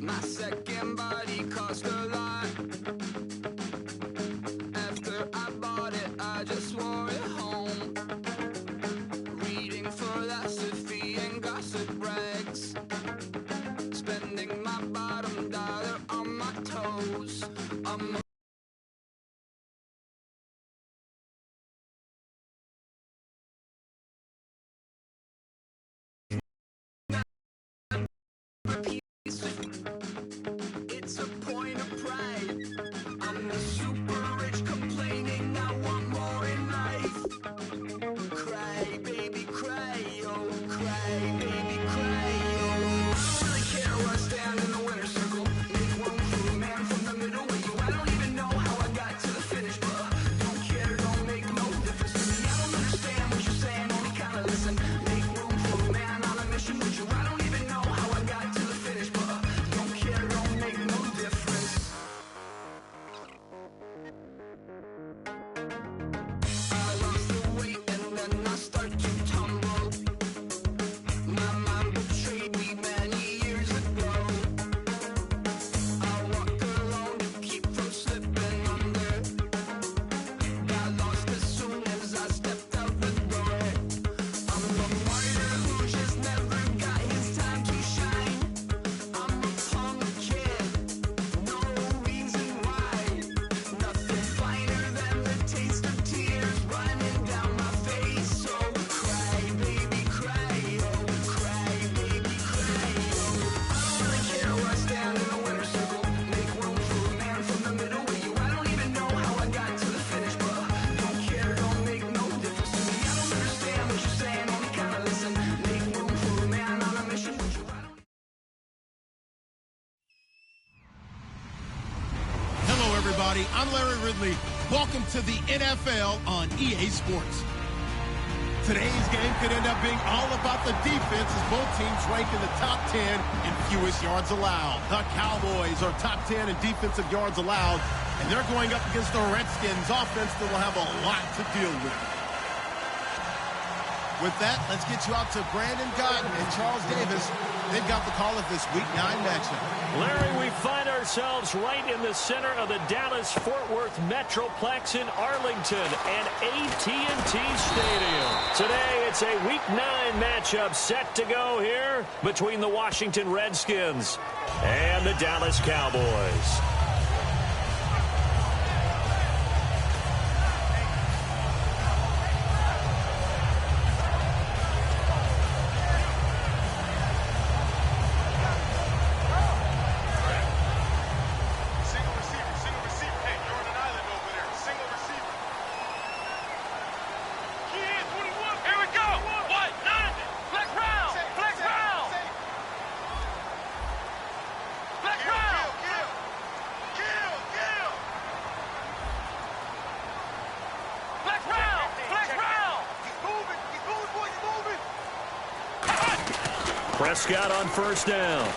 My second body cost a lot. After I bought it, I just wore it home. Reading philosophy and gossip rags. Spending my bottom dollar on my toes. It's a point of pride. I'm the super rich complaining I want more in life. Cry, baby, cry, oh, cry, baby, cry, oh. I don't really care where I stand in the winner's circle. Make room for a man from the middle with you. I don't even know how I got to the finish, but don't care, don't make no difference to me. I don't understand what you're saying, only kinda listen. Make room for a man on a mission with you. I don't even know how I got to the finish, but don't care, don't make no difference. I lost the weight and then I start to tumble. My mind betrayed me many years ago. I walk alone to keep from slipping under. Got lost as soon as I stepped out the door. I'm a martyr who just never got his time to shine. I'm a punk kid, no reason why. Nothing finer than the taste of tears running down my face. So cry, baby, cry, oh, cry, baby, cry, oh. I don't really care where I stand in the winner's circle. Make room for a man from the middle with you. I don't even know how I got to the finish, but don't care, don't make no difference to me. I don't understand what you're saying, only kinda listen. Make room for a man on a mission with you. Hello, everybody. I'm Larry Ridley. Welcome to the NFL on EA Sports. Today's game could end up being all about the defense as both teams rank in the top 10 in fewest yards allowed. The Cowboys are top 10 in defensive yards allowed, and they're going up against the Redskins offense that will have a lot to deal with. With that, let's get you out to Brandon Gotton and Charles Davis. They've got the call of this Week 9 matchup. Larry, we find ourselves right in the center of the Dallas-Fort Worth Metroplex in Arlington and AT&T Stadium. Today, it's a Week 9 matchup set to go here between the Washington Redskins and the Dallas Cowboys. Prescott on first down.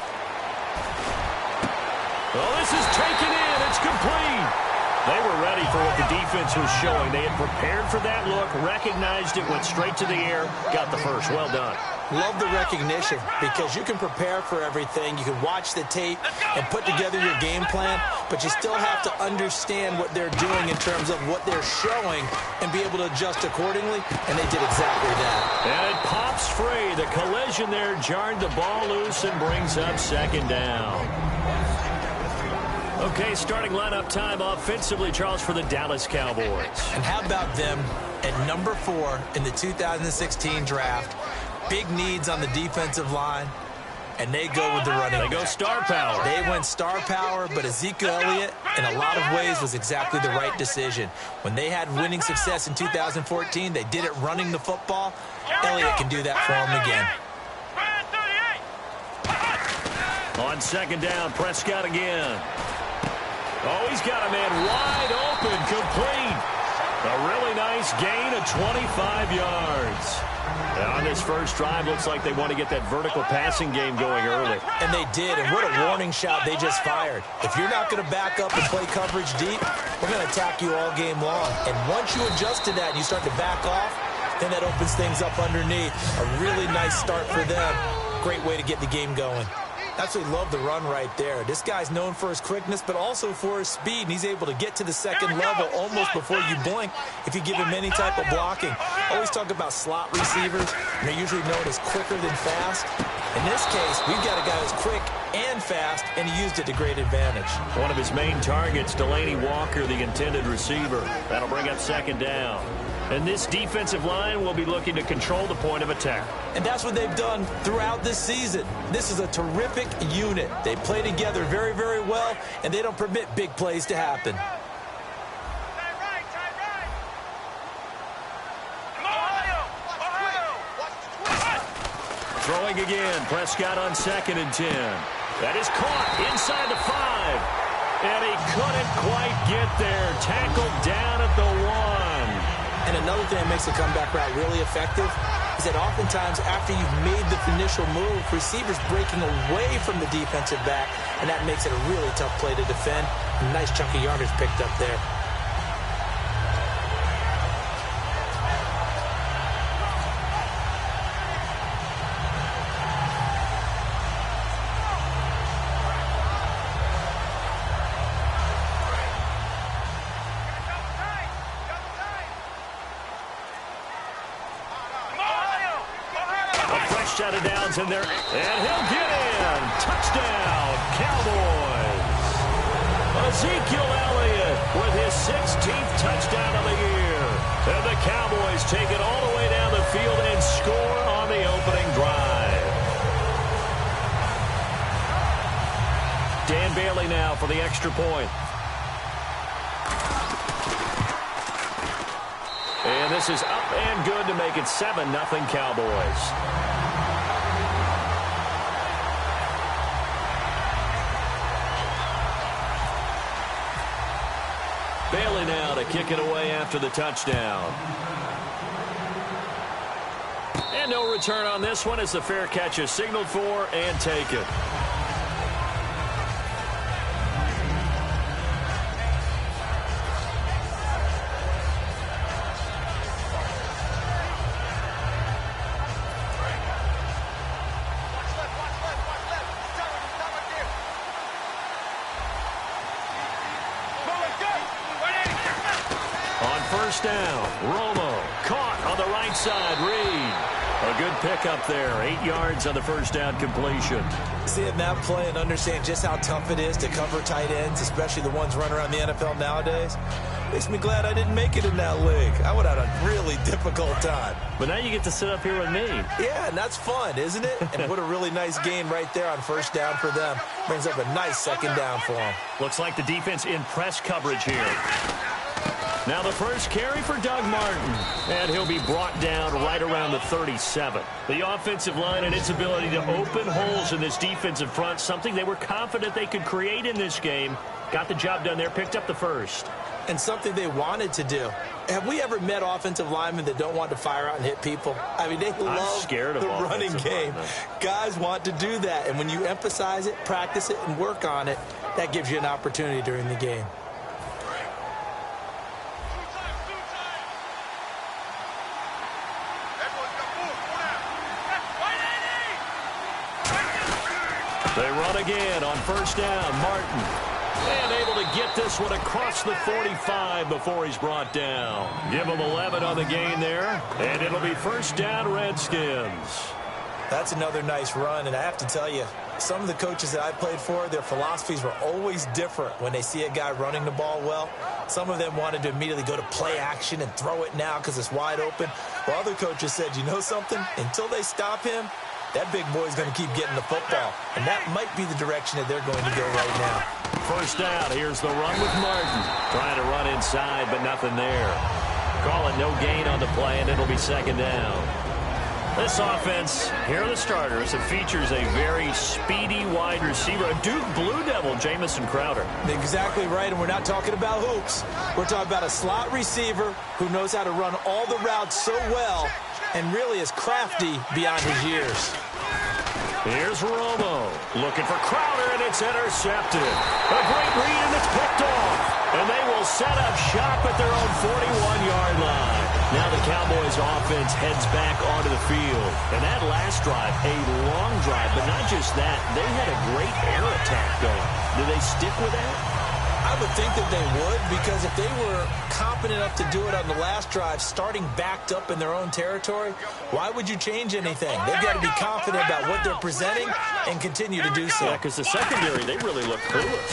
Oh, this is taken in. It's complete. They were ready for what the defense was showing. They had prepared for that look, recognized it, went straight to the air, got the first. Well done. Love the recognition because you can prepare for everything. You can watch the tape and put together your game plan, but you still have to understand what they're doing in terms of what they're showing and be able to adjust accordingly, and they did exactly that. And it pops free. The collision there jarred the ball loose and brings up second down. Okay, starting lineup time offensively, Charles, for the Dallas Cowboys. And how about them at number 4 in the 2016 draft? Big needs on the defensive line, and they go with the running back. They go star power. They went star power, but Ezekiel Elliott, in a lot of ways, was exactly the right decision. When they had winning success in 2014, they did it running the football. Elliott can do that for them again. On second down, Prescott again. Oh, he's got a man wide open, complete. A really nice gain of 25 yards. On this first drive, looks like they want to get that vertical passing game going early. And they did, and what a warning shot they just fired. If you're not going to back up and play coverage deep, we're going to attack you all game long. And once you adjust to that and you start to back off, then that opens things up underneath. A really nice start for them. Great way to get the game going. Absolutely love the run right there. This guy's known for his quickness, but also for his speed, and he's able to get to the second level almost before you blink if you give him any type of blocking. Always talk about slot receivers, and they're usually known as quicker than fast. In this case, we've got a guy who's quick and fast, and he used it to great advantage. One of his main targets, Delaney Walker, the intended receiver. That'll bring up second down. And this defensive line will be looking to control the point of attack. And that's what they've done throughout this season. This is a terrific unit. They play together very, very well, and they don't permit big plays to happen. Throwing again. Prescott on 2nd and 10. That is caught inside the 5. And he couldn't quite get there. Tackled down at the 1. And another thing that makes the comeback route really effective is that oftentimes after you've made the initial move, receivers breaking away from the defensive back, and that makes it a really tough play to defend. A nice chunk of yardage picked up there. Shot of downs in there, and he'll get in. Touchdown, Cowboys. Ezekiel Elliott with his 16th touchdown of the year. And the Cowboys take it all the way down the field and score on the opening drive. Dan Bailey now for the extra point. And this is up and good to make it 7-0 Cowboys. Bailey now to kick it away after the touchdown. And no return on this one as the fair catch is signaled for and taken. First down, Romo caught on the right side. Reed, a good pickup there. 8 yards on the first down completion. Seeing that play and understand just how tough it is to cover tight ends, especially the ones running around the NFL nowadays, makes me glad I didn't make it in that league. I would have had a really difficult time. But now you get to sit up here with me. Yeah, and that's fun, isn't it? And what a really nice gain right there on first down for them. Brings up a nice second down for them. Looks like the defense in press coverage here. Now the first carry for Doug Martin, and he'll be brought down right around the 37. The offensive line and its ability to open holes in this defensive front, something they were confident they could create in this game. Got the job done there, picked up the first. And something they wanted to do. Have we ever met offensive linemen that don't want to fire out and hit people? I mean, they love the running game. Guys want to do that, and when you emphasize it, practice it, and work on it, that gives you an opportunity during the game. They run again on first down. Martin. And able to get this one across the 45 before he's brought down. Give him 11 on the gain there. And it'll be first down Redskins. That's another nice run. And I have to tell you, some of the coaches that I played for, their philosophies were always different when they see a guy running the ball well. Some of them wanted to immediately go to play action and throw it now because it's wide open. While other coaches said, you know something? Until they stop him, that big boy's going to keep getting the football. And that might be the direction that they're going to go right now. First down. Here's the run with Martin. Trying to run inside, but nothing there. Call it no gain on the play, and it'll be second down. This offense, here are the starters. It features a very speedy wide receiver, a Duke Blue Devil, Jamison Crowder. Exactly right, and we're not talking about hoops. We're talking about a slot receiver who knows how to run all the routes so well and really is crafty beyond his years. Here's Romo looking for Crowder, and it's intercepted. A great read, and it's picked off. And they will set up shop at their own 41-yard line. Now the Cowboys offense heads back onto the field. And that last drive, a long drive, but not just that. They had a great air attack going. Do they stick with that? I would think that they would, because if they were competent enough to do it on the last drive, starting backed up in their own territory, why would you change anything? They've got to be confident about what they're presenting and continue to do so. Yeah, because the secondary, they really look clueless.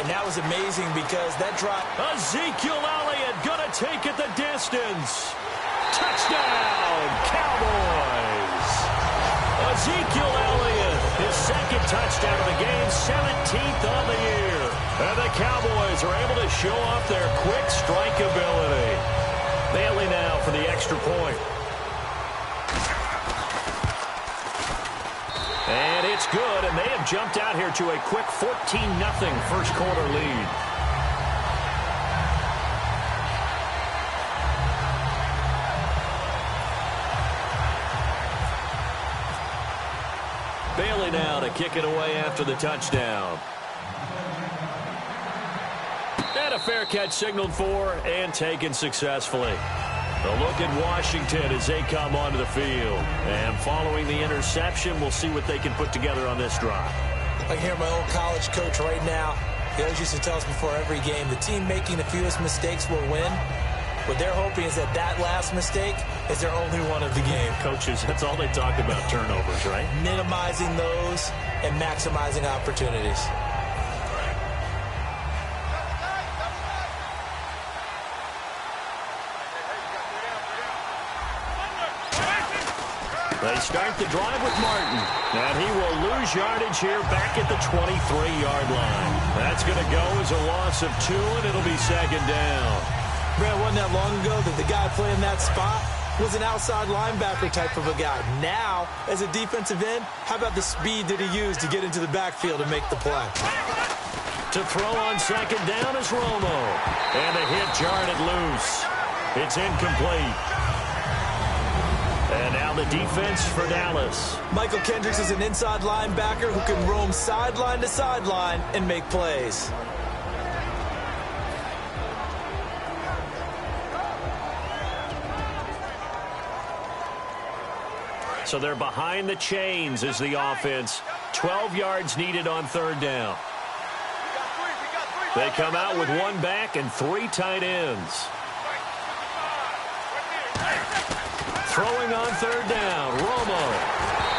And that was amazing because that drive... Ezekiel Elliott going to take it the distance. Touchdown, Cowboys. Ezekiel Elliott, his second touchdown of the game, 17th on the year. And the Cowboys are able to show off their quick strike ability. Bailey now for the extra point. And it's good, and they have jumped out here to a quick 14-0 first quarter lead. Bailey now to kick it away after the touchdown. And a fair catch signaled for and taken successfully. A look at Washington as they come onto the field. And following the interception, we'll see what they can put together on this drive. I can hear my old college coach right now. He always used to tell us before every game, the team making the fewest mistakes will win. What they're hoping is that that last mistake is their only one of the game. Coaches, that's all they talk about, turnovers, right? Minimizing those and maximizing opportunities. They start the drive with Martin, and he will lose yardage here back at the 23-yard line. That's going to go as a loss of 2, and it'll be second down. Brad, wasn't that long ago that the guy playing that spot was an outside linebacker type of a guy. Now, as a defensive end, how about the speed that he used to get into the backfield and make the play? To throw on second down is Romo. And a hit jarred it loose. It's incomplete. And now the defense for Dallas. Michael Kendricks is an inside linebacker who can roam sideline to sideline and make plays. So they're behind the chains as the offense. 12 yards needed on third down. They come out with one back and 3 tight ends. Throwing on third down, Romo.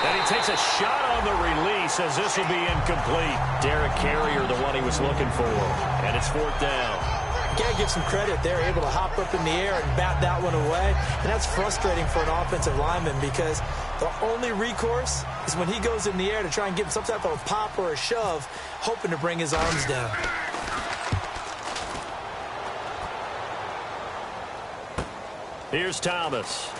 And he takes a shot on the release as this will be incomplete. Derek Carrier, the one he was looking for. And it's fourth down. Got to give some credit. They're able to hop up in the air and bat that one away. And that's frustrating for an offensive lineman because the only recourse is when he goes in the air to try and get some type of a pop or a shove, hoping to bring his arms down. Here's Thomas.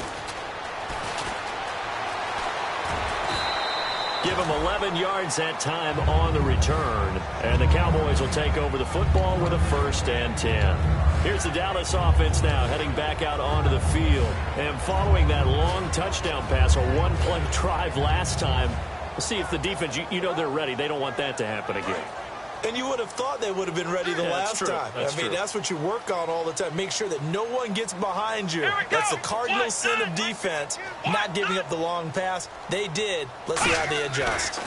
Give him 11 yards that time on the return. And the Cowboys will take over the football with a 1st and 10. Here's the Dallas offense now heading back out onto the field. And following that long touchdown pass, a one-play drive last time, we'll see if the defense, you know they're ready. They don't want that to happen again. And you would have thought they would have been ready the last time. That's what you work on all the time. Make sure that no one gets behind you. That's the cardinal sin of defense, not giving up the long pass. They did. Let's see how they adjust.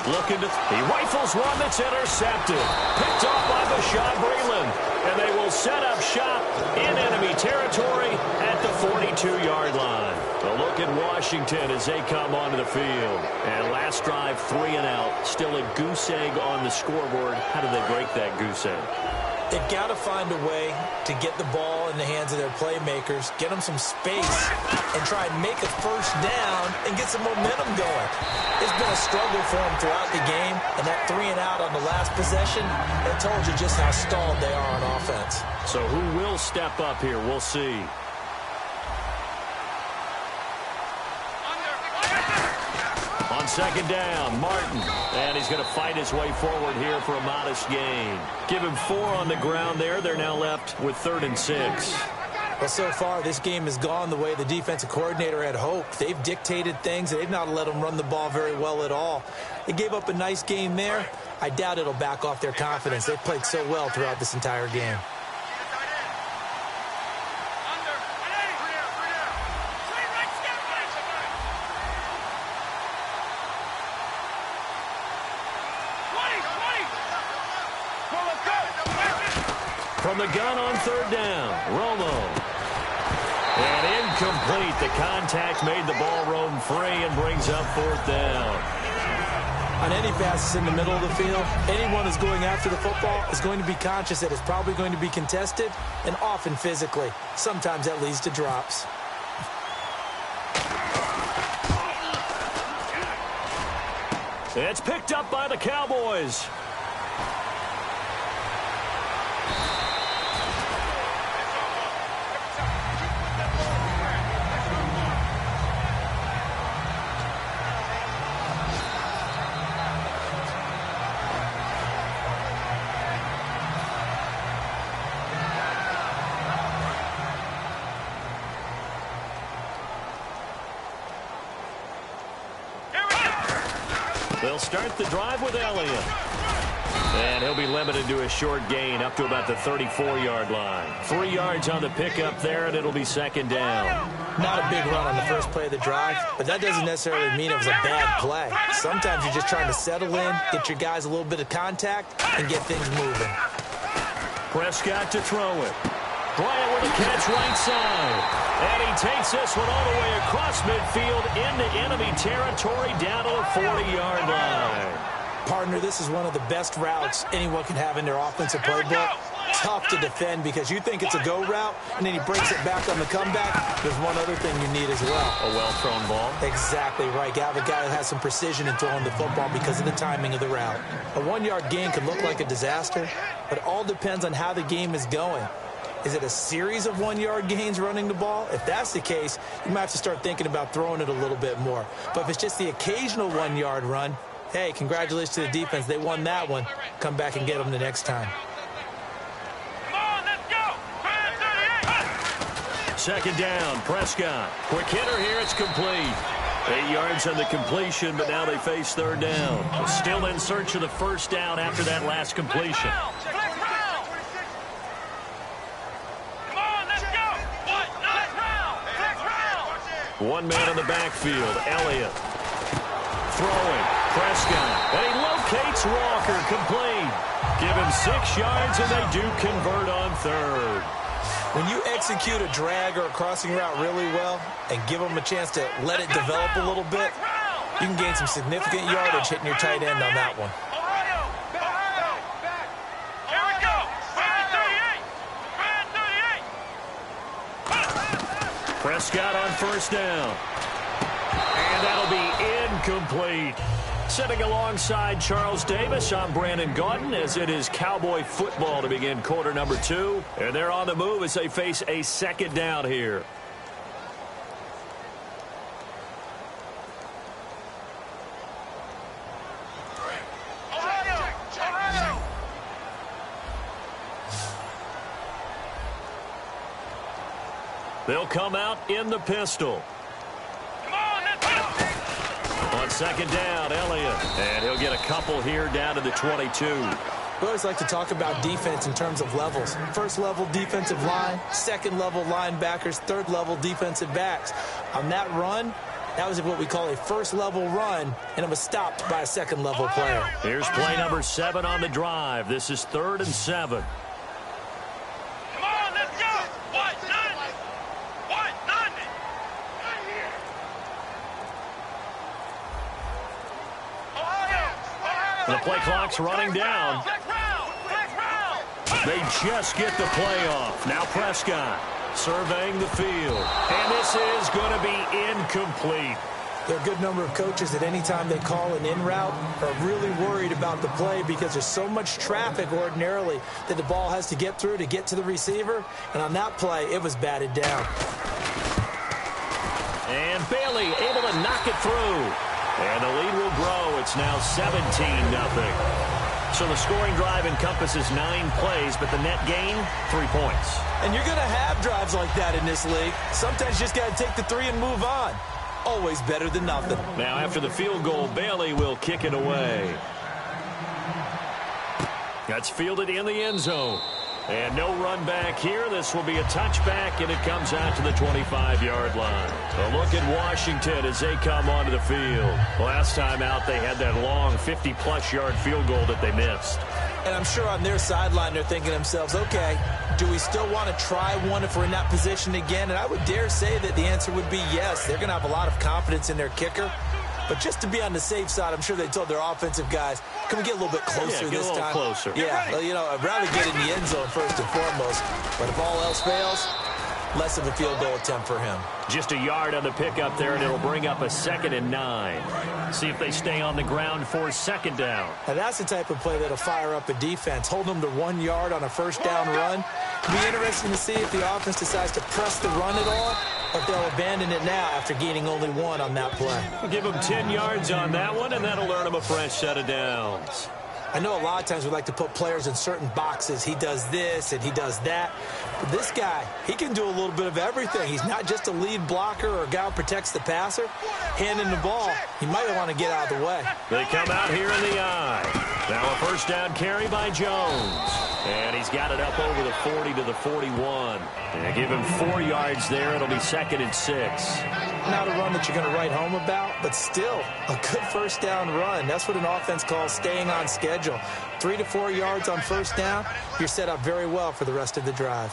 He rifles one that's intercepted. Picked off by Bashaud Breeland. And they will set up shop in enemy territory at the 42-yard line. A look at Washington as they come onto the field. And last drive, 3 and out. Still a goose egg on the scoreboard. How do they break that goose egg? They've got to find a way to get the ball in the hands of their playmakers, get them some space, and try and make a first down and get some momentum going. It's been a struggle for them throughout the game, and that 3 and out on the last possession, that told you just how stalled they are on offense. So who will step up here? We'll see. On second down, Martin. And he's going to fight his way forward here for a modest gain. Give him 4 on the ground there. They're now left with 3rd and 6. Well, so far, this game has gone the way the defensive coordinator had hoped. They've dictated things, and they've not let them run the ball very well at all. They gave up a nice game there. I doubt it'll back off their confidence. They've played so well throughout this entire game. From the gun on third down, Romo. And incomplete. The contact made the ball roam free and brings up fourth down. On any passes in the middle of the field, anyone who's going after the football is going to be conscious that it's probably going to be contested, and often physically. Sometimes that leads to drops. It's picked up by the Cowboys. They'll start the drive with Elliott. And he'll be limited to a short gain up to about the 34-yard line. 3 yards on the pickup there, and it'll be second down. Not a big run on the first play of the drive, but that doesn't necessarily mean it was a bad play. Sometimes you're just trying to settle in, get your guys a little bit of contact, and get things moving. Prescott to throw it. Bryant with a catch right side. And he takes this one all the way across midfield into enemy territory down to the 40-yard line. Partner, this is one of the best routes anyone can have in their offensive playbook. Tough to defend because you think it's a go route, and then he breaks it back on the comeback. There's one other thing you need as well. A well-thrown ball. Exactly right. You have a guy that has some precision in throwing the football because of the timing of the route. A 1-yard gain could look like a disaster, but it all depends on how the game is going. Is it a series of 1-yard gains running the ball? If that's the case, you might have to start thinking about throwing it a little bit more. But if it's just the occasional 1-yard run, hey, congratulations to the defense. They won that one. Come back and get them the next time. Come on, let's go. Second down, Prescott. Quick hitter here, it's complete. 8 yards on the completion, but now they face third down. Still in search of the first down after that last completion. One man in the backfield, Elliott. Throwing, Prescott. And he locates Walker, complete. Give him 6 yards, and they do convert on third. When you execute a drag or a crossing route really well and give them a chance to let it develop a little bit, you can gain some significant yardage hitting your tight end on that one. Prescott on first down. And that'll be incomplete. Sitting alongside Charles Davis, I'm Brandon Gaudin as it is Cowboy football to begin quarter number 2. And they're on the move as they face a second down here. They'll come out in the pistol. Come on, let's go. On second down, Elliott. And he'll get a couple here down to the 22. We always like to talk about defense in terms of levels. First level defensive line, second level linebackers, third level defensive backs. On that run, that was what we call a first level run, and it was stopped by a second level player. Here's play number 7 on the drive. This is 3rd and 7. The play clock's running down. They just get the play off. Now Prescott surveying the field. And this is going to be incomplete. There are a good number of coaches that anytime they call an in route are really worried about the play because there's so much traffic ordinarily that the ball has to get through to get to the receiver. And on that play, it was batted down. And Bailey able to knock it through. And the lead will grow. It's now 17-0. So the scoring drive encompasses 9 plays, but the net gain, 3 points. And you're going to have drives like that in this league. Sometimes you just got to take the 3 and move on. Always better than nothing. Now after the field goal, Bailey will kick it away. That's fielded in the end zone. And no run back here. This will be a touchback, and it comes out to the 25-yard line. A look at Washington as they come onto the field. Last time out, they had that long 50-plus yard field goal that they missed. And I'm sure on their sideline they're thinking to themselves, okay, do we still want to try one if we're in that position again? And I would dare say that the answer would be yes. They're going to have a lot of confidence in their kicker. But just to be on the safe side, I'm sure they told their offensive guys, can we get a little bit closer this time? Closer. Yeah, well, you know, I'd rather get in the end zone first and foremost. But if all else fails, less of a field goal attempt for him. Just a yard on the pickup there, and it'll bring up a 2nd and 9. See if they stay on the ground for 2nd down. Now, that's the type of play that'll fire up a defense. Hold them to 1 yard on a 1st down run. It'll be interesting to see if the offense decides to press the run at all, or if they'll abandon it now after gaining only 1 on that play. We'll give them 10 yards on that one, and that'll earn them a fresh set of downs. I know a lot of times we like to put players in certain boxes. He does this and he does that. But this guy, he can do a little bit of everything. He's not just a lead blocker or a guy who protects the passer. Handing the ball, he might want to get out of the way. They come out here in the eye. Now a 1st down carry by Jones. And he's got it up over the 40 to the 41. And give him 4 yards there. It'll be 2nd and 6. Not a run that you're going to write home about, but still a good 1st down run. That's what an offense calls staying on schedule. 3 to 4 yards on 1st down, you're set up very well for the rest of the drive.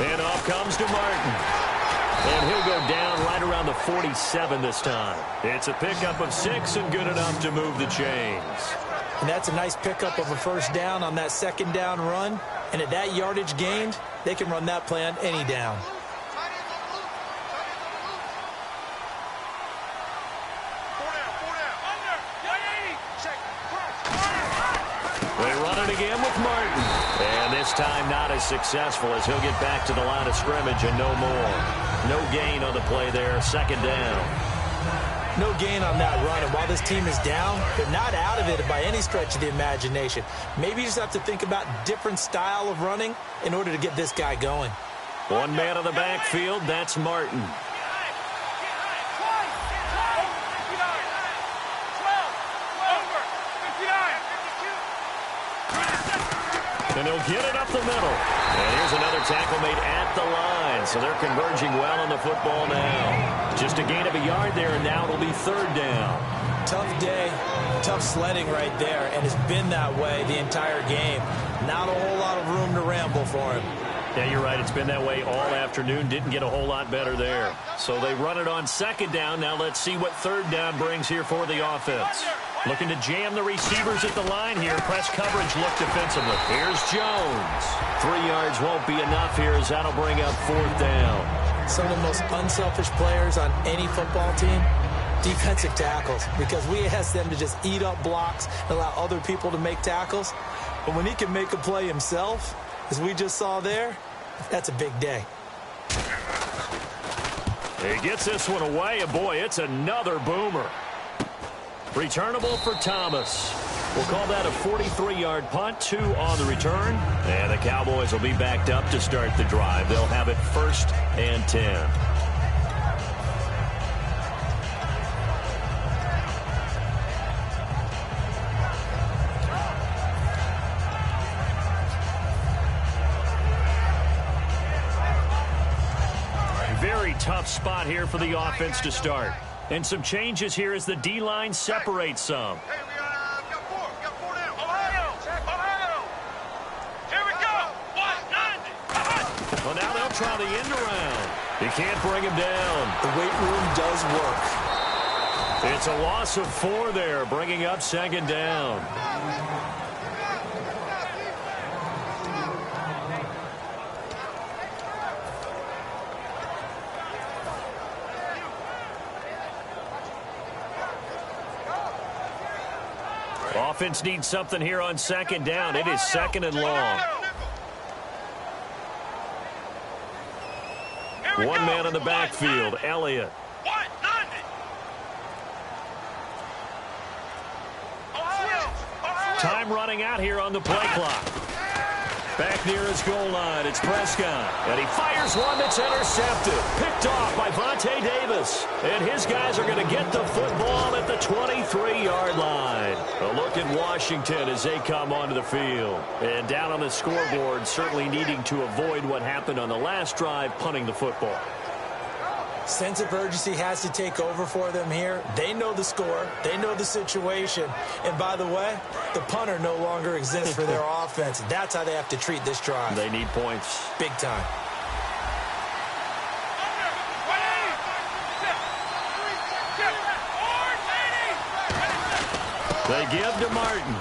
And off comes to Martin. And he'll go down right around the 47 this time. It's a pickup of 6 and good enough to move the chains. And that's a nice pickup of a 1st down on that 2nd down run. And at that yardage gained, they can run that play on any down. They run it again with Martin. And this time not as successful as he'll get back to the line of scrimmage and no more. No gain on the play there, 2nd down. No gain on that run, and while this team is down, they're not out of it by any stretch of the imagination. Maybe you just have to think about different style of running in order to get this guy going. 1 man on the backfield, that's Martin. And he'll get it up the middle. And here's another tackle made at the line. So they're converging well on the football now. Just a gain of a yard there, and now it'll be 3rd down. Tough day, tough sledding right there, and it's been that way the entire game. Not a whole lot of room to ramble for him. Yeah, you're right. It's been that way all afternoon. Didn't get a whole lot better there. So they run it on 2nd down. Now let's see what 3rd down brings here for the offense. Looking to jam the receivers at the line here. Press coverage look defensively. Here's Jones. 3 yards won't be enough here as that'll bring up 4th down. Some of the most unselfish players on any football team, defensive tackles, because we ask them to just eat up blocks and allow other people to make tackles. But when he can make a play himself, as we just saw there, that's a big day. He gets this one away, and boy, it's another boomer. Returnable for Thomas. We'll call that a 43-yard punt, 2 on the return. And the Cowboys will be backed up to start the drive. They'll have it 1st and 10. Very tough spot here for the offense to start. And some changes here as the D-line separates some. Hey, we got 4. We got 4 now. Ohio. Here we go. 190. Well, now they'll try the end around. He can't bring him down. The weight room does work. It's a loss of 4 there, bringing up 2nd down. Offense needs something here on 2nd down. It is 2nd and long. 1 man on the backfield, Elliott. Time running out here on the play clock. Back near his goal line, it's Prescott. And he fires one that's intercepted. Picked off by Vontae Davis. And his guys are going to get the football at the 23-yard line. A look at Washington as they come onto the field. And down on the scoreboard, certainly needing to avoid what happened on the last drive, punting the football. Sense of urgency has to take over for them here. They know the score. They know the situation. And by the way, the punter no longer exists for their offense. That's how they have to treat this drive. They need points. Big time. They give to Martin.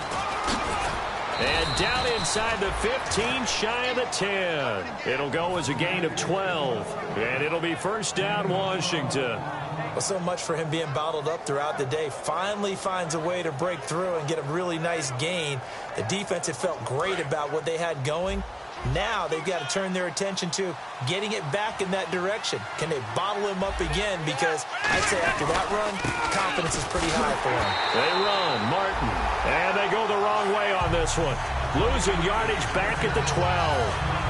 And down inside the 15, shy of the 10. It'll go as a gain of 12. And it'll be first down, Washington. Well, so much for him being bottled up throughout the day. Finally finds a way to break through and get a really nice gain. The defense had felt great about what they had going. Now they've got to turn their attention to getting it back in that direction. Can they bottle him up again? Because I'd say after that run, confidence is pretty high for him. They run, Martin. And they go the wrong way on this one. Losing yardage back at the 12.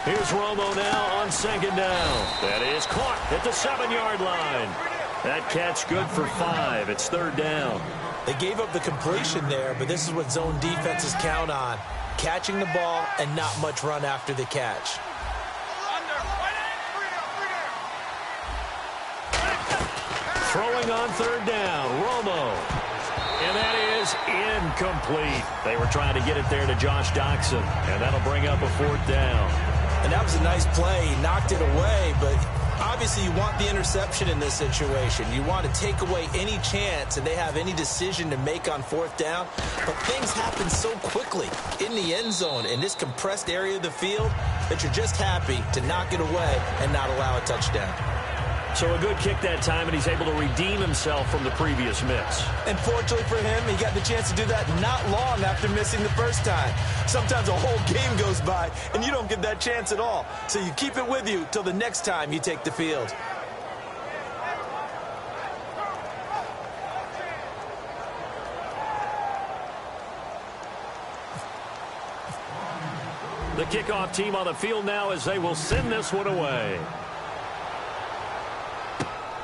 Here's Romo now on second down. That is caught at the 7-yard line. That catch good for 5. It's third down. They gave up the completion there, but this is what zone defenses count on. Catching the ball and not much run after the catch. Throwing on third down, Romo. And that is incomplete. They were trying to get it there to Josh Doxson, and that'll bring up a fourth down. And that was a nice play. He knocked it away, but obviously you want the interception in this situation. You want to take away any chance and they have any decision to make on fourth down. But things happen so quickly in the end zone in this compressed area of the field that you're just happy to knock it away and not allow a touchdown. So a good kick that time, and he's able to redeem himself from the previous miss. And fortunately for him, he got the chance to do that not long after missing the first time. Sometimes a whole game goes by, and you don't get that chance at all. So you keep it with you till the next time you take the field. The kickoff team on the field now as they will send this one away.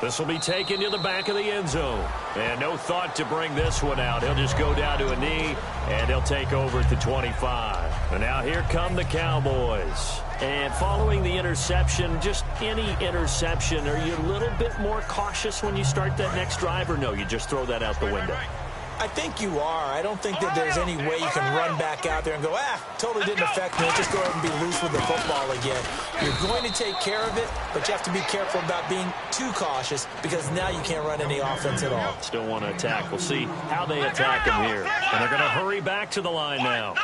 This will be taken to the back of the end zone. And no thought to bring this one out. He'll just go down to a knee, and he'll take over at the 25. And now here come the Cowboys. And following the interception, just any interception, are you a little bit more cautious when you start that next drive, or no, you just throw that out the window? I think you are. I don't think that there's any way you can run back out there and go, totally didn't affect me. Let's just go ahead and be loose with the football again. You're going to take care of it, but you have to be careful about being too cautious because now you can't run any offense at all. Still want to attack. We'll see how they attack him here. And they're going to hurry back to the line now.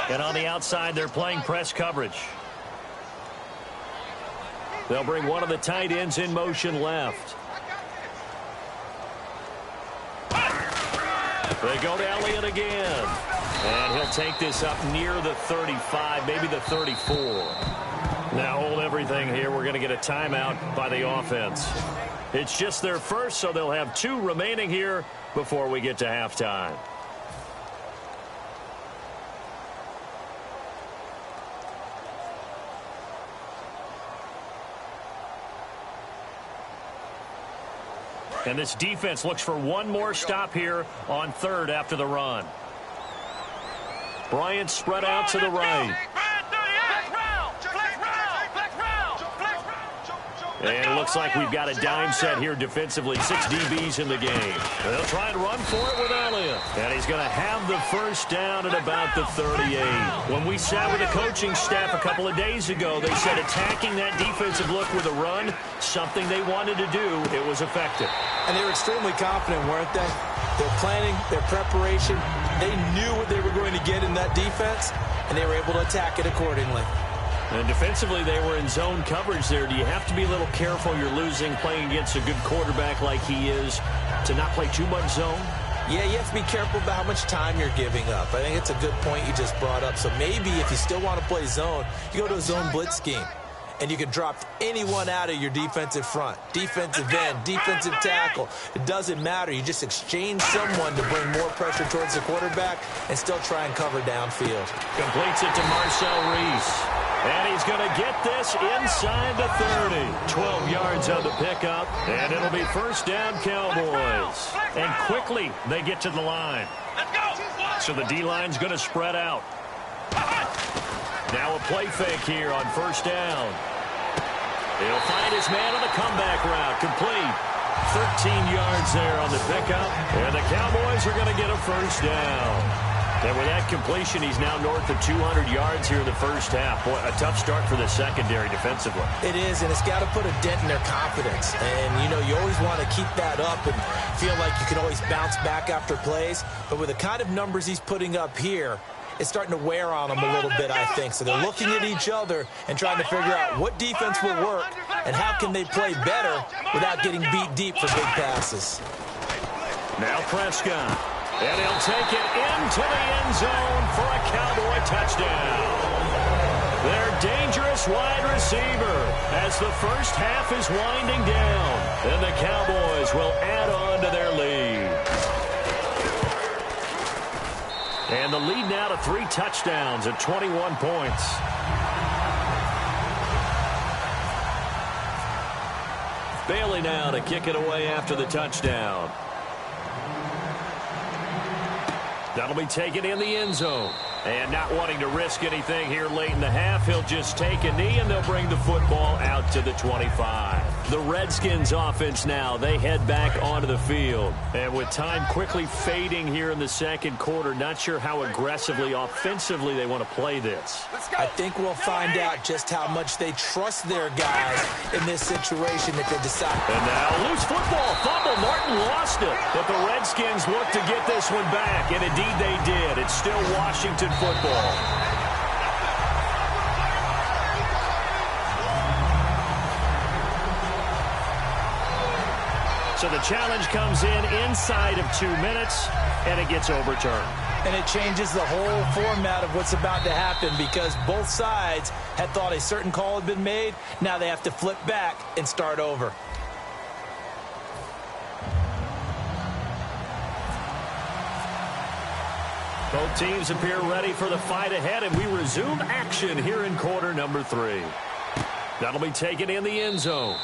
And on the outside, they're playing press coverage. They'll bring one of the tight ends in motion left. They go to Elliott again. And he'll take this up near the 35, maybe the 34. Now hold everything here. We're going to get a timeout by the offense. It's just their first, so they'll have 2 remaining here before we get to halftime. And this defense looks for one more stop here on third after the run. Bryant spread out to the right. And it looks like we've got a dime set here defensively. 6 DBs in the game. They'll try and run for it with Elliott. And he's going to have the first down at about the 38. When we sat with the coaching staff a couple of days ago, they said attacking that defensive look with a run, something they wanted to do, it was effective. And they were extremely confident, weren't they? Their planning, their preparation, they knew what they were going to get in that defense, and they were able to attack it accordingly. And defensively, they were in zone coverage there. Do you have to be a little careful? You're losing, playing against a good quarterback like he is, to not play too much zone? Yeah, you have to be careful about how much time you're giving up. I think it's a good point you just brought up. So maybe if you still want to play zone, you go to a zone blitz scheme. And you can drop anyone out of your defensive front. Defensive end, defensive tackle. It doesn't matter. You just exchange someone to bring more pressure towards the quarterback and still try and cover downfield. Completes it to Marcel Reese. And he's going to get this inside the 30. 12 yards on the pickup. And it'll be first down Cowboys. And quickly they get to the line. Let's go. So the D-line's going to spread out. Now a play fake here on first down. He'll find his man on the comeback route. Complete. 13 yards there on the pickup. And the Cowboys are going to get a first down. And with that completion, he's now north of 200 yards here in the first half. Boy, a tough start for the secondary defensively. It is, and it's got to put a dent in their confidence. And, you know, you always want to keep that up and feel like you can always bounce back after plays. But with the kind of numbers he's putting up here, it's starting to wear on them a little bit, I think. So they're looking at each other and trying to figure out what defense will work and how can they play better without getting beat deep for big passes. Now Prescott. And he'll take it into the end zone for a Cowboy touchdown. Their dangerous wide receiver as the first half is winding down. And the Cowboys will add on to their lead. And the lead now to 3 touchdowns at 21 points. Bailey now to kick it away after the touchdown. That'll be taken in the end zone. And not wanting to risk anything here late in the half, he'll just take a knee and they'll bring the football out to the 25. The Redskins offense now, they head back onto the field. And with time quickly fading here in the second quarter, not sure how aggressively, offensively they want to play this. I think we'll find out just how much they trust their guys in this situation if they decide. And now loose football, fumble, Martin lost it. But the Redskins look to get this one back, and indeed they did. It's still Washington football. So the challenge comes in inside of 2 minutes, and it gets overturned. And it changes the whole format of what's about to happen because both sides had thought a certain call had been made. Now they have to flip back and start over. Both teams appear ready for the fight ahead, and we resume action here in quarter number 3. That'll be taken in the end zone.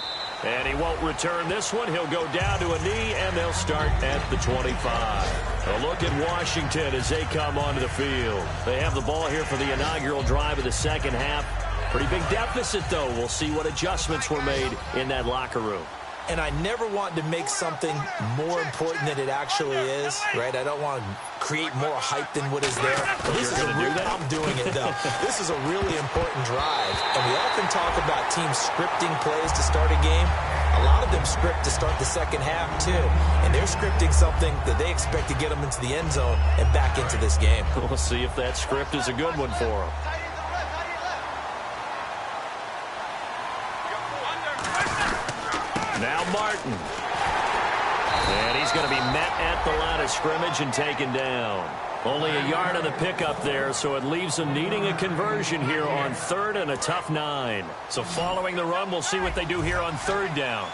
And he won't return this one. He'll go down to a knee, and they'll start at the 25. A look at Washington as they come onto the field. They have the ball here for the inaugural drive of the second half. Pretty big deficit, though. We'll see what adjustments were made in that locker room. And I never want to make something more important than it actually is, right? I don't want to create more hype than what is there. But this is I'm doing it, though. This is a really important drive. And we often talk about teams scripting plays to start a game. A lot of them script to start the second half, too. And they're scripting something that they expect to get them into the end zone and back into this game. We'll see if that script is a good one for them. Now Martin. And he's going to be met at the line of scrimmage and taken down. Only a yard on the pickup there, so it leaves them needing a conversion here on third and a tough 9. So following the run, we'll see what they do here on third down.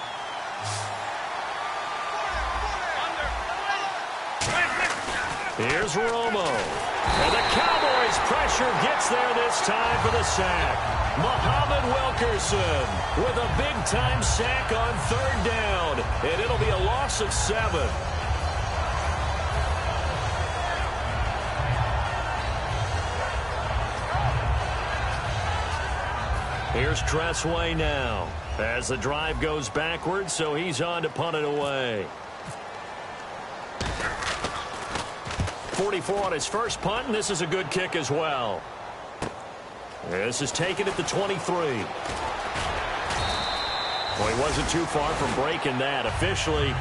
Here's Romo. And the Cowboys pressure gets there this time for the sack. Muhammad Wilkerson with a big-time sack on third down. And it'll be a loss of 7. Here's Tressway now as the drive goes backwards, so he's on to punt it away. 44 on his first punt, and this is a good kick as well. This is taken at the 23. Well, he wasn't too far from breaking that. Officially,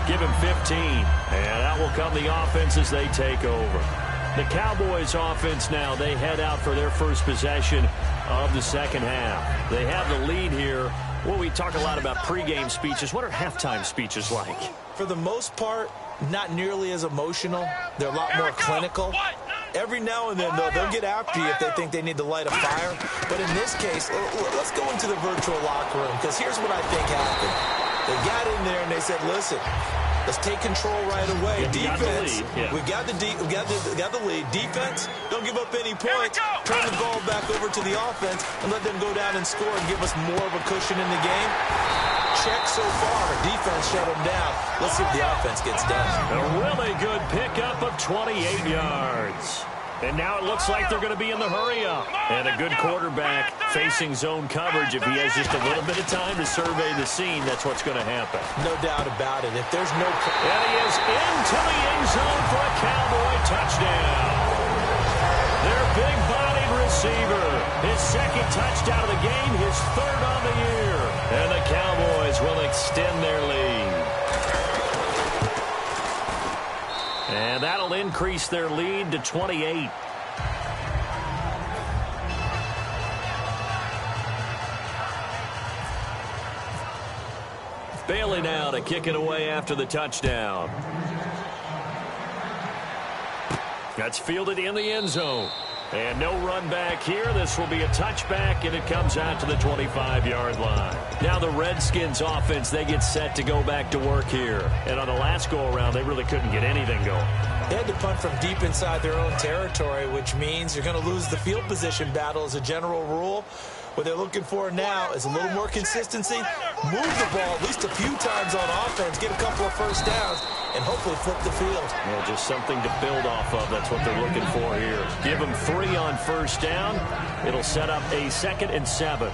give him 15. And out will come the offense as they take over. The Cowboys offense now, they head out for their first possession of the second half. They have the lead here. Well, we talk a lot about pregame speeches. What are halftime speeches like? For the most part, not nearly as emotional. They're a lot more clinical. Every now and then, though, they'll get after you if they think they need to light a fire. But in this case, let's go into the virtual locker room, because here's what I think happened. They got in there and they said, listen, let's take control right away. Defense, we got the lead. Defense, don't give up any points. Turn the ball back over to the offense and let them go down and score and give us more of a cushion in the game. Check so far. Defense shut them down. Let's see if the offense gets done. A really good pickup of 28 yards. And now it looks like they're going to be in the hurry-up. And a good quarterback facing zone coverage. If he has just a little bit of time to survey the scene, that's what's going to happen. No doubt about it. If there's no... And he is into the end zone for a Cowboy touchdown. Their big-bodied receiver. His second touchdown of the game, his third on the year. And the Cowboys will extend their lead. And that'll increase their lead to 28. Bailey now to kick it away after the touchdown. That's fielded in the end zone. And no run back here. This will be a touchback, and it comes out to the 25-yard line. Now the Redskins offense, they get set to go back to work here. And on the last go-around, they really couldn't get anything going. They had to punt from deep inside their own territory, which means you're going to lose the field position battle as a general rule. What they're looking for now is a little more consistency, move the ball at least a few times on offense, get a couple of first downs, and hopefully flip the field. Well, just something to build off of. That's what they're looking for here. Give them 3 on first down. It'll set up a 2nd and 7.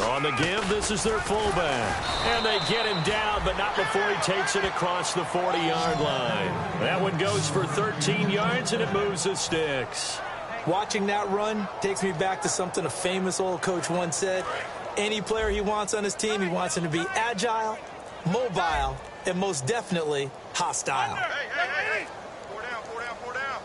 On the give, this is their fullback. And they get him down, but not before he takes it across the 40-yard line. That one goes for 13 yards, and it moves the sticks. Watching that run takes me back to something a famous old coach once said. Any player he wants on his team, he wants him to be agile, mobile, and most definitely hostile. Hey. 4 down.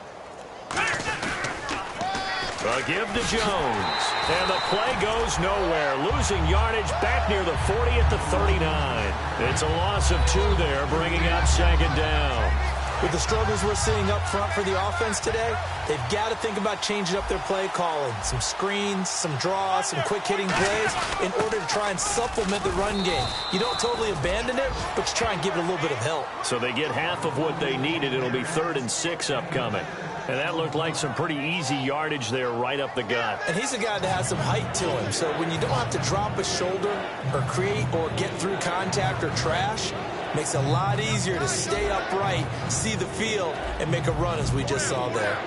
A give to Jones. And the play goes nowhere. Losing yardage back near the 40 at the 39. It's a loss of 2 there, bringing up 2nd down. With the struggles we're seeing up front for the offense today, they've got to think about changing up their play calling. Some screens, some draws, some quick-hitting plays in order to try and supplement the run game. You don't totally abandon it, but you try and give it a little bit of help. So they get half of what they needed. It'll be 3rd and 6 upcoming. And that looked like some pretty easy yardage there right up the gut. And he's a guy that has some height to him. So when you don't have to drop a shoulder or create or get through contact or trash, makes it a lot easier to stay upright, see the field, and make a run as we just saw there.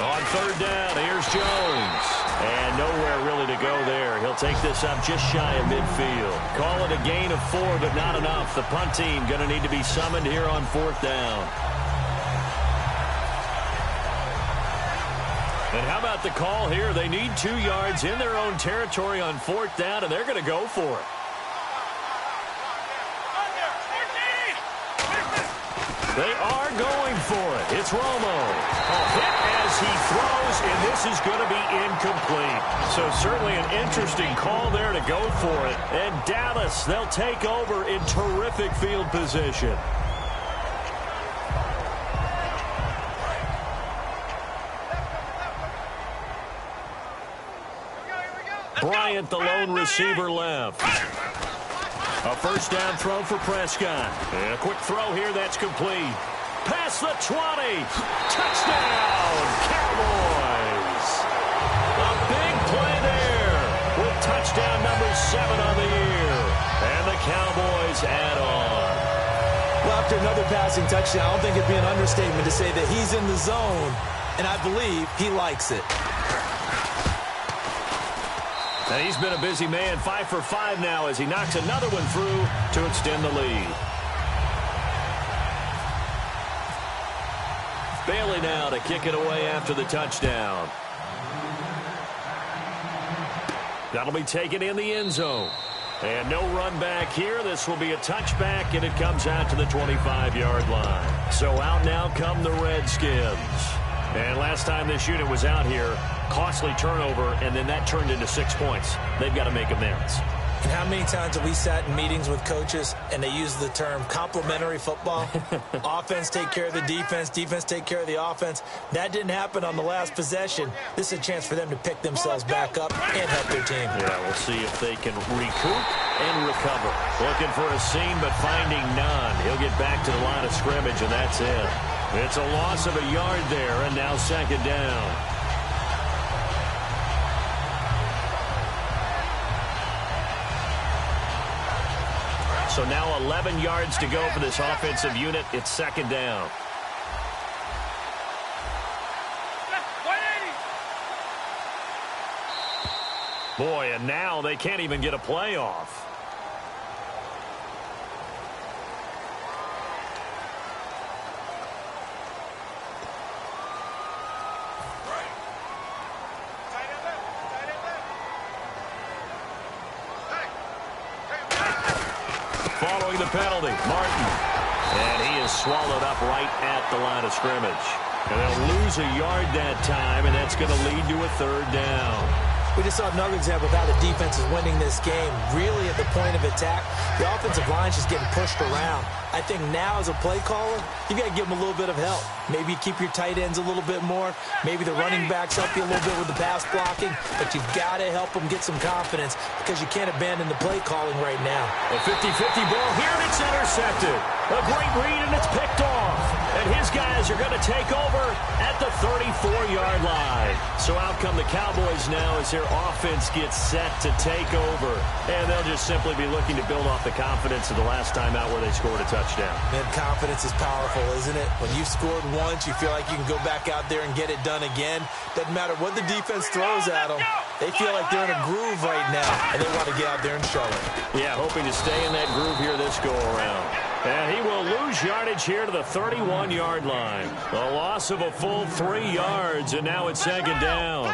On 3rd down, here's Jones. And nowhere really to go there. He'll take this up just shy of midfield. Call it a gain of 4, but not enough. The punt team going to need to be summoned here on 4th down. And how about the call here? They need 2 yards in their own territory on 4th down, and they're going to go for it. They are going for it. It's Romo. A hit as he throws, and this is going to be incomplete. So certainly an interesting call there to go for it. And Dallas, they'll take over in terrific field position. Bryant, the lone receiver, left. A first down throw for Prescott. And a quick throw here that's complete. Past the 20. Touchdown, Cowboys. A big play there with touchdown number 7 on the year. And the Cowboys add on. Well, after another passing touchdown, I don't think it'd be an understatement to say that he's in the zone, and I believe he likes it. And he's been a busy man, 5 for 5 now as he knocks another one through to extend the lead. Bailey now to kick it away after the touchdown. That'll be taken in the end zone. And no run back here. This will be a touchback, and it comes out to the 25-yard line. So out now come the Redskins. And last time this unit was out here, costly turnover, and then that turned into 6 points. They've got to make amends. And how many times have we sat in meetings with coaches and they use the term complementary football? Offense take care of the defense, defense take care of the offense. That didn't happen on the last possession. This is a chance for them to pick themselves back up and help their team. Yeah, we'll see if they can recoup and recover. Looking for a seam, but finding none. He'll get back to the line of scrimmage, and that's it. It's a loss of a yard there, and now second down. So now 11 yards to go for this offensive unit. It's second down. Boy, and now they can't even get a play off. Following the penalty, Martin. And he is swallowed up right at the line of scrimmage. And they'll lose a yard that time, and that's going to lead to a third down. We just saw another example of how the defense is winning this game. Really at the point of attack, the offensive line is just getting pushed around. I think now as a play caller, you got to give them a little bit of help. Maybe keep your tight ends a little bit more. Maybe the running backs help you a little bit with the pass blocking. But you've got to help them get some confidence because you can't abandon the play calling right now. A 50-50 ball here, and it's intercepted. A great read, and it's picked off. And his guys are going to take over at the 34-yard line. So out come the Cowboys now as their offense gets set to take over. And they'll just simply be looking to build off the confidence of the last time out where they scored a touchdown. Man, confidence is powerful, isn't it? When you've scored once, you feel like you can go back out there and get it done again. Doesn't matter what the defense throws at them. They feel like they're in a groove right now, and they want to get out there and show it. Yeah, hoping to stay in that groove here this go-around. And he will lose yardage here to the 31-yard line. A loss of a full 3 yards, and now it's second down.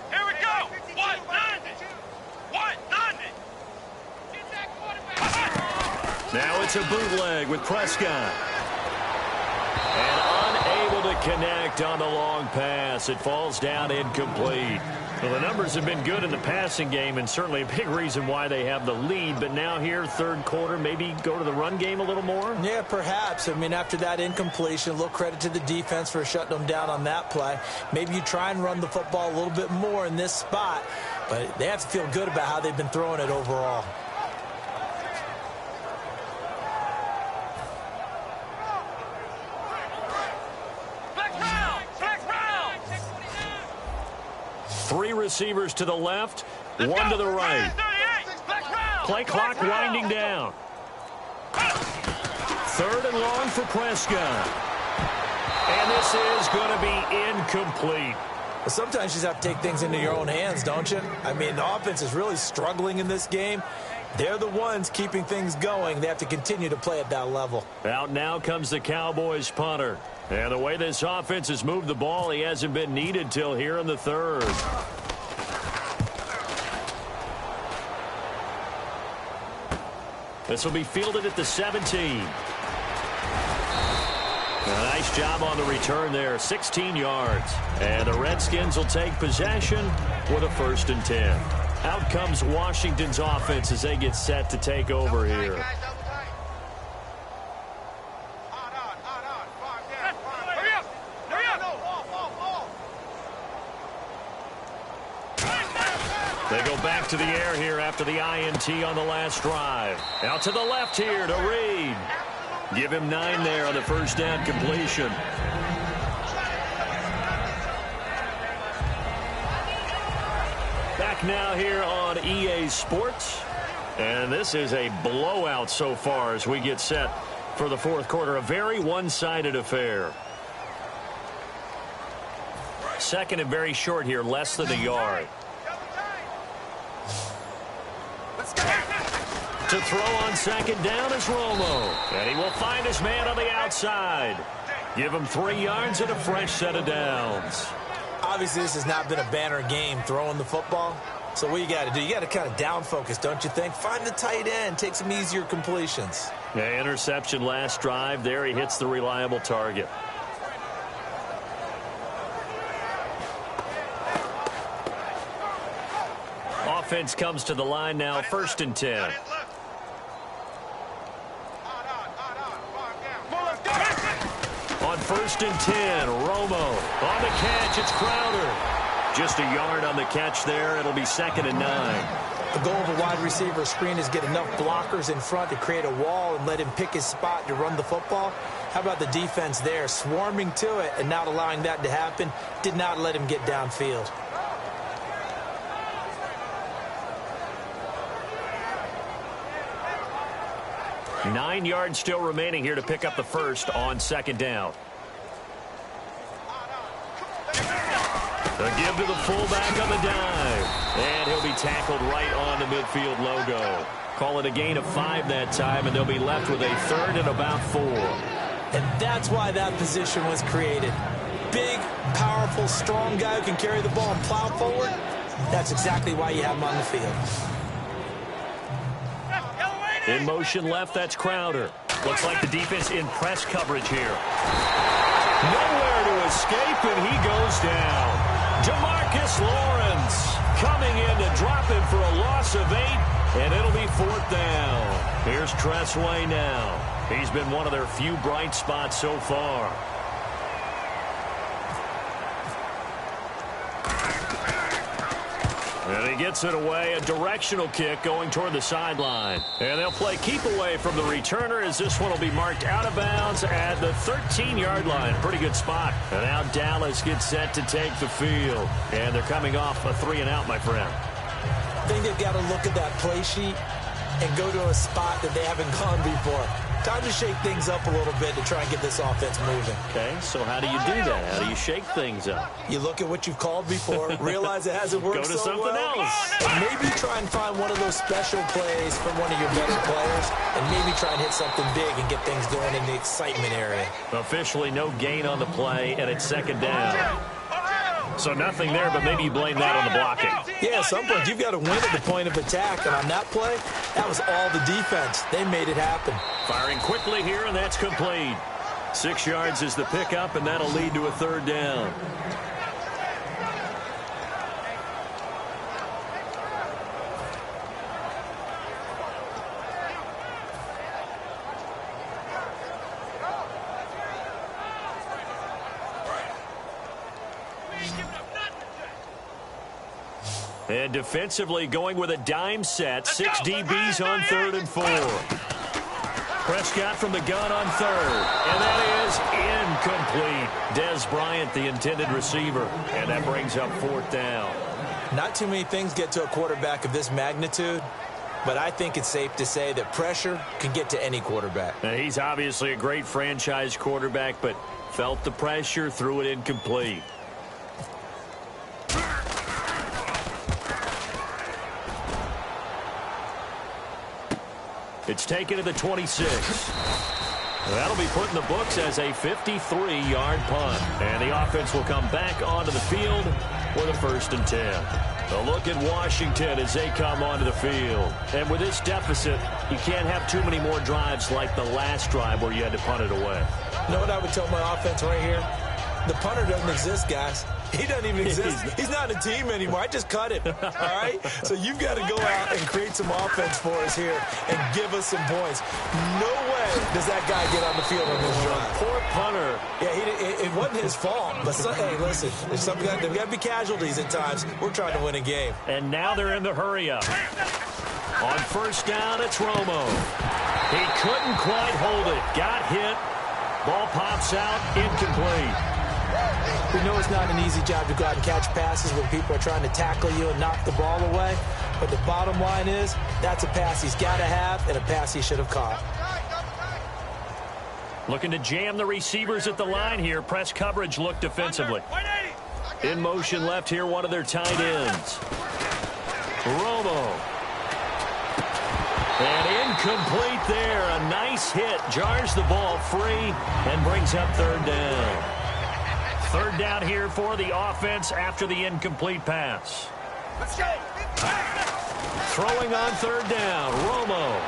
Here we go. What? Now it's a bootleg with Prescott. And unable to connect on the long pass. It falls down incomplete. Well, the numbers have been good in the passing game, and certainly a big reason why they have the lead. But now here, third quarter, maybe go to the run game a little more? Yeah, perhaps. I mean, after that incompletion, a little credit to the defense for shutting them down on that play. Maybe you try and run the football a little bit more in this spot. But they have to feel good about how they've been throwing it overall. Three receivers to the left, one to the right. Play clock winding down. Third and long for Prescott. And this is going to be incomplete. Sometimes you just have to take things into your own hands, don't you? I mean, the offense is really struggling in this game. They're the ones keeping things going. They have to continue to play at that level. Out now comes the Cowboys punter. And the way this offense has moved the ball, he hasn't been needed till here in the third. This will be fielded at the 17. A nice job on the return there, 16 yards. And the Redskins will take possession with a 1st and 10. Out comes Washington's offense as they get set to take over here. They go back to the air here after the INT on the last drive. Out to the left here to Reed. Give him 9 there on the first down completion. Back now here on EA Sports. And this is a blowout so far as we get set for the fourth quarter. A very one-sided affair. Second and very short here, less than a yard. To throw on second down is Romo. And he will find his man on the outside. Give him 3 yards and a fresh set of downs. Obviously, this has not been a banner game throwing the football. So what you got to do, you got to kind of down focus, don't you think? Find the tight end, take some easier completions. Yeah, interception last drive. There he hits the reliable target. Offense comes to the line now, 1st and 10. On 1st and 10, Romo on the catch. It's Crowder. Just a yard on the catch there. It'll be 2nd and 9. The goal of a wide receiver screen is get enough blockers in front to create a wall and let him pick his spot to run the football. How about the defense there, swarming to it and not allowing that to happen? Did not let him get downfield. Nine yards still remaining here to pick up the first on 2nd down. The give to the fullback on the dive. And he'll be tackled right on the midfield logo. Call it a gain of 5 that time, and they'll be left with a 3rd and about 4. And that's why that position was created. Big, powerful, strong guy who can carry the ball and plow forward. That's exactly why you have him on the field. In motion left, that's Crowder. Looks like the defense in press coverage here. Nowhere to escape, and he goes down. Demarcus Lawrence coming in to drop him for a loss of 8, and it'll be 4th down. Here's Tressway now. He's been one of their few bright spots so far. And he gets it away, a directional kick going toward the sideline. And they'll play keep away from the returner as this one will be marked out of bounds at the 13-yard line. Pretty good spot. And now Dallas gets set to take the field. And they're coming off a 3-and-out, my friend. I think they've got to look at that play sheet and go to a spot that they haven't gone before. Time to shake things up a little bit to try and get this offense moving. Okay, so how do you do that? How do you shake things up? You look at what you've called before, realize it hasn't worked Go to so something well. else. Maybe try and find one of those special plays from one of your better players, and maybe try and hit something big and get things going in the excitement area. Officially no gain on the play, and it's 2nd down. So nothing there, but maybe you blame that on the blocking. Yeah, at some point you've got to win at the point of attack, and on that play, that was all the defense. They made it happen. Firing quickly here, and that's complete. 6 yards is the pickup, and that'll lead to a 3rd down. And defensively going with a dime set. 6 DBs on 3rd and 4. Prescott from the gun on 3rd. And that is incomplete. Dez Bryant, the intended receiver. And that brings up 4th down. Not too many things get to a quarterback of this magnitude, but I think it's safe to say that pressure can get to any quarterback. Now, he's obviously a great franchise quarterback, but felt the pressure, threw it incomplete. It's taken to the 26. That'll be put in the books as a 53-yard punt. And the offense will come back onto the field with a 1st and 10. A look at Washington as they come onto the field. And with this deficit, you can't have too many more drives like the last drive where you had to punt it away. You know what I would tell my offense right here? The punter doesn't exist, guys. He doesn't even exist. He's not a team anymore. I just cut him, all right? So you've got to go out and create some offense for us here and give us some points. No way does that guy get on the field on this drive. Poor punter. Yeah, it wasn't his fault. But, hey, listen, there's got to be casualties at times. We're trying to win a game. And now they're in the hurry-up. On 1st down, it's Romo. He couldn't quite hold it. Got hit. Ball pops out. Incomplete. We know it's not an easy job to go out and catch passes when people are trying to tackle you and knock the ball away. But the bottom line is, that's a pass he's got to have and a pass he should have caught. Looking to jam the receivers at the line here. Press coverage look defensively. In motion left here, one of their tight ends. Romo. And incomplete there. A nice hit. Jars the ball free and brings up 3rd down. Third down here for the offense after the incomplete pass. Let's go. Throwing on third down, Romo.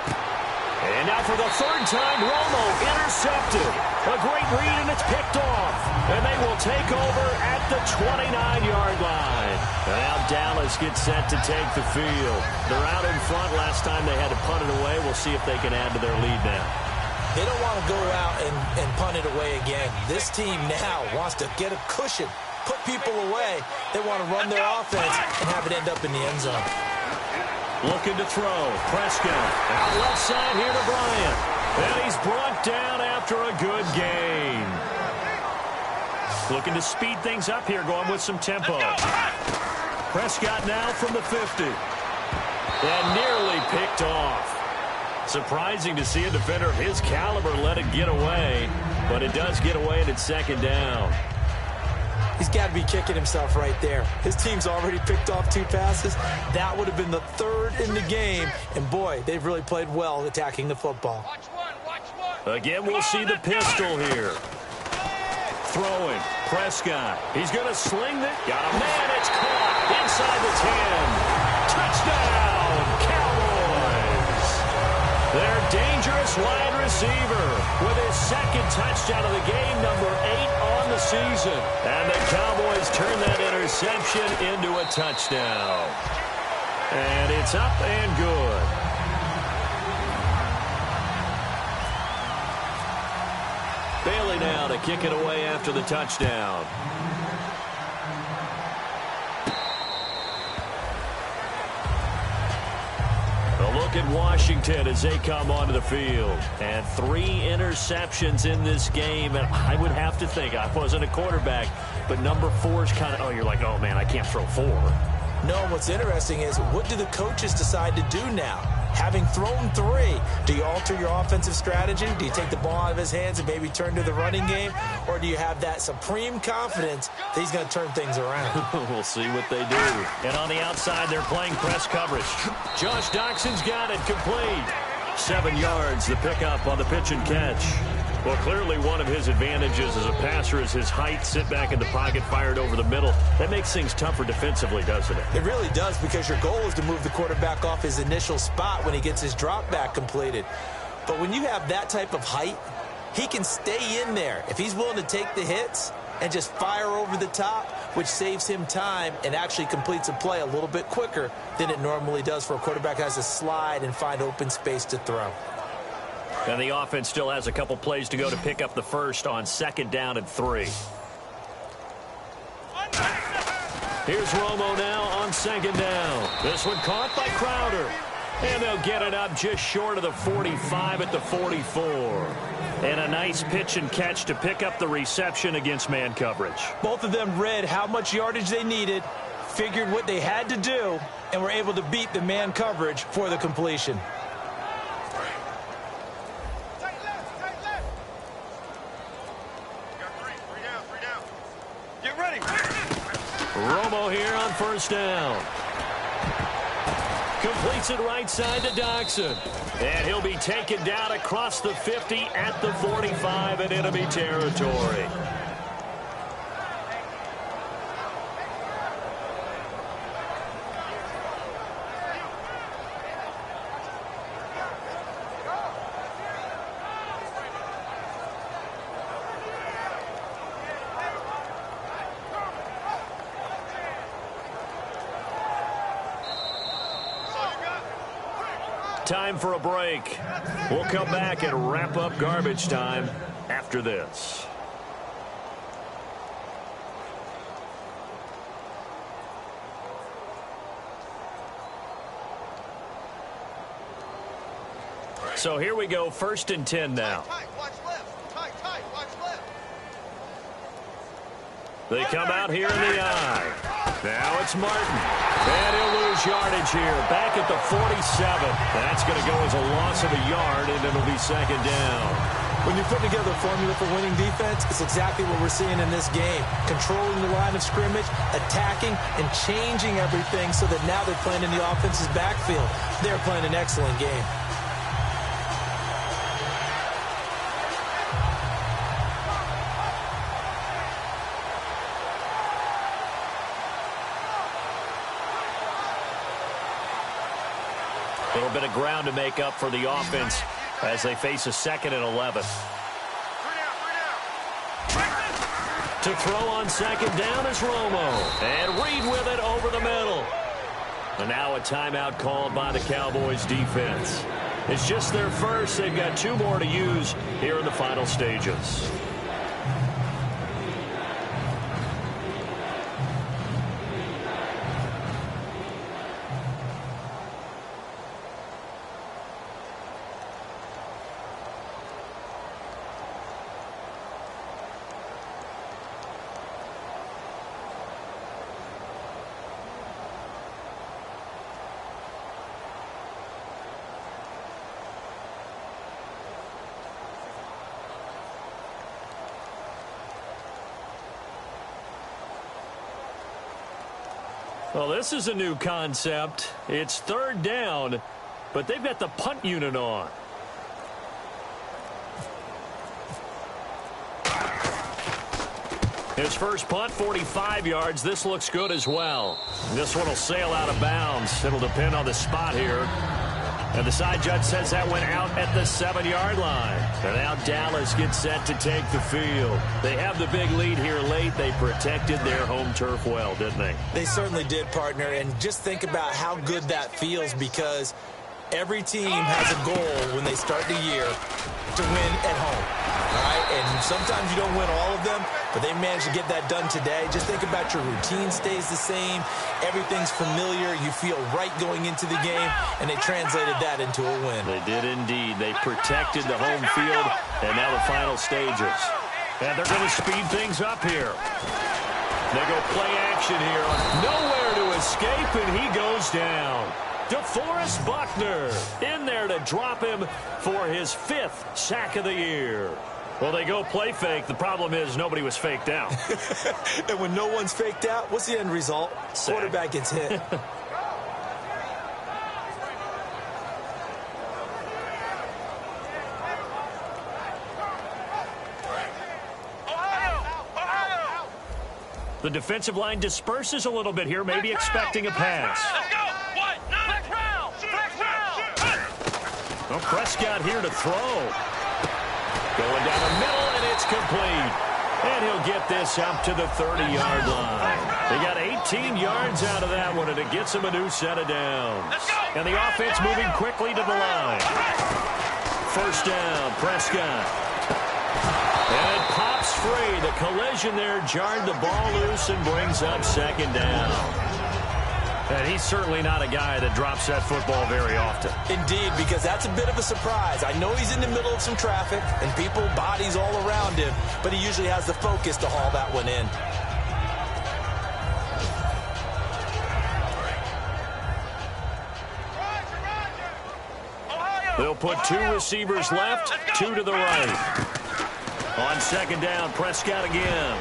And now for the third time, Romo intercepted. A great read, and it's picked off. And they will take over at the 29-yard line. And now Dallas gets set to take the field. They're out in front. Last time they had to punt it away. We'll see if they can add to their lead now. They don't want to go out and punt it away again. This team now wants to get a cushion, put people away. They want to run their offense and have it end up in the end zone. Looking to throw. Prescott out left side here to Bryant. And he's brought down after a good gain. Looking to speed things up here, going with some tempo. Prescott now from the 50. And nearly picked off. Surprising to see a defender of his caliber let it get away. But it does get away, and it's second down. He's got to be kicking himself right there. His team's already picked off 2 passes. That would have been the third in the game. And, boy, they've really played well attacking the football. Watch one. Again, we'll see the pistol here. Throwing. Prescott. He's going to sling it. Got a man. It's caught inside the 10. Touchdown, Cowboys. Their dangerous wide receiver with his second touchdown of the game, number 8 on the season. And the Cowboys turn that interception into a touchdown. And it's up and good. Bailey now to kick it away after the touchdown. A look at Washington as they come onto the field. And 3 interceptions in this game. And I would have to think, I wasn't a quarterback, but number 4 is kind of, oh, you're like, oh, man, I can't throw 4. No, what's interesting is what do the coaches decide to do now? Having thrown 3, do you alter your offensive strategy? Do you take the ball out of his hands and maybe turn to the running game? Or do you have that supreme confidence that he's going to turn things around? We'll see what they do. And on the outside, they're playing press coverage. Josh Doxson's got it complete. 7 yards, the pickup on the pitch and catch. Well, clearly one of his advantages as a passer is his height. Sit back in the pocket, fired over the middle. That makes things tougher defensively, doesn't it? It really does, because your goal is to move the quarterback off his initial spot when he gets his drop back completed. But when you have that type of height, he can stay in there if he's willing to take the hits and just fire over the top, which saves him time and actually completes a play a little bit quicker than it normally does for a quarterback who has to slide and find open space to throw. And the offense still has a couple plays to go to pick up the first on 2nd down and 3. Here's Romo now on 2nd down. This one caught by Crowder. And they'll get it up just short of the 45 at the 44. And a nice pitch and catch to pick up the reception against man coverage. Both of them read how much yardage they needed, figured what they had to do, and were able to beat the man coverage for the completion. Romo here on 1st down. Completes it right side to Doxson. And he'll be taken down across the 50 at the 45 in enemy territory. Time for a break. We'll come back and wrap up garbage time after this. So here we go, 1st and 10 now. Watch left. Tight. Watch left. They come out here in the eye. Now it's Martin. And he'll lose yardage here. Back at the 47. That's going to go as a loss of a yard, and it'll be 2nd down. When you're putting together a formula for winning defense, it's exactly what we're seeing in this game. Controlling the line of scrimmage, attacking, and changing everything so that now they're playing in the offense's backfield. They're playing an excellent game. A little bit of ground to make up for the offense as they face a 2nd and 11. To throw on 2nd down is Romo. And Reed with it over the middle. And now a timeout called by the Cowboys defense. It's just their first. They've got 2 more to use here in the final stages. Well, this is a new concept. It's 3rd down, but they've got the punt unit on. His first punt, 45 yards. This looks good as well. This one will sail out of bounds. It'll depend on the spot here. And the side judge says that went out at the 7-yard line. And now Dallas gets set to take the field. They have the big lead here late. They protected their home turf well, didn't they? They certainly did, partner. And just think about how good that feels, because every team has a goal when they start the year to win at home. All right? And sometimes you don't win all of them, but they managed to get that done today. Just think about your routine stays the same. Everything's familiar. You feel right going into the game, and they translated that into a win. They did indeed. They protected the home field, and now the final stages. And they're going to speed things up here. They go play action here. Nowhere to escape, and he goes down. DeForest Buckner in there to drop him for his 5th sack of the year. Well, they go play fake. The problem is nobody was faked out. And when no one's faked out, what's the end result? Sack. Quarterback gets hit. The defensive line disperses a little bit here, maybe expecting a pass. Let's go. What? Next round. Next round. Well, Prescott here to throw. Going down the middle, and it's complete. And he'll get this up to the 30-yard line. They got 18 yards out of that one, and it gets him a new set of downs. And the offense moving quickly to the line. First down, Prescott. And it pops free. The collision there jarred the ball loose and brings up 2nd down. And he's certainly not a guy that drops that football very often. Indeed, because that's a bit of a surprise. I know he's in the middle of some traffic and people, bodies all around him, but he usually has the focus to haul that one in. They'll put 2 receivers left, 2 to the right. On 2nd down, Prescott again.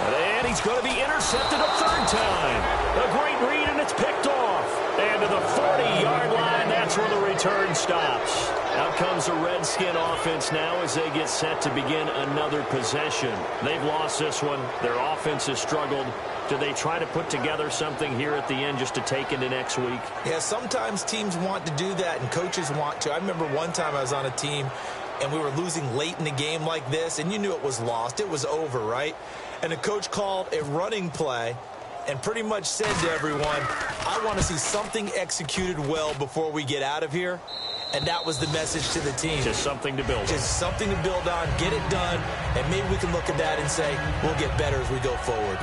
And he's going to be intercepted a 3rd time. A great read, and it's picked off. And to the 40-yard line, that's where the return stops. Out comes the Redskin offense now as they get set to begin another possession. They've lost this one. Their offense has struggled. Do they try to put together something here at the end just to take into next week? Yeah, sometimes teams want to do that, and coaches want to. I remember one time I was on a team, and we were losing late in the game like this, and you knew it was lost. It was over, right? And the coach called a running play and pretty much said to everyone, I want to see something executed well before we get out of here. And that was the message to the team. Just something to build on. Just something to build on, get it done, and maybe we can look at that and say, we'll get better as we go forward.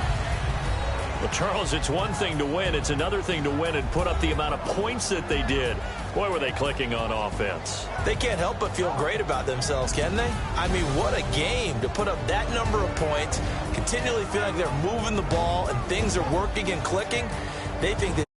Well, Charles, it's one thing to win. It's another thing to win and put up the amount of points that they did. Boy, were they clicking on offense. They can't help but feel great about themselves, can they? I mean, what a game to put up that number of points, continually feel like they're moving the ball and things are working and clicking. They think that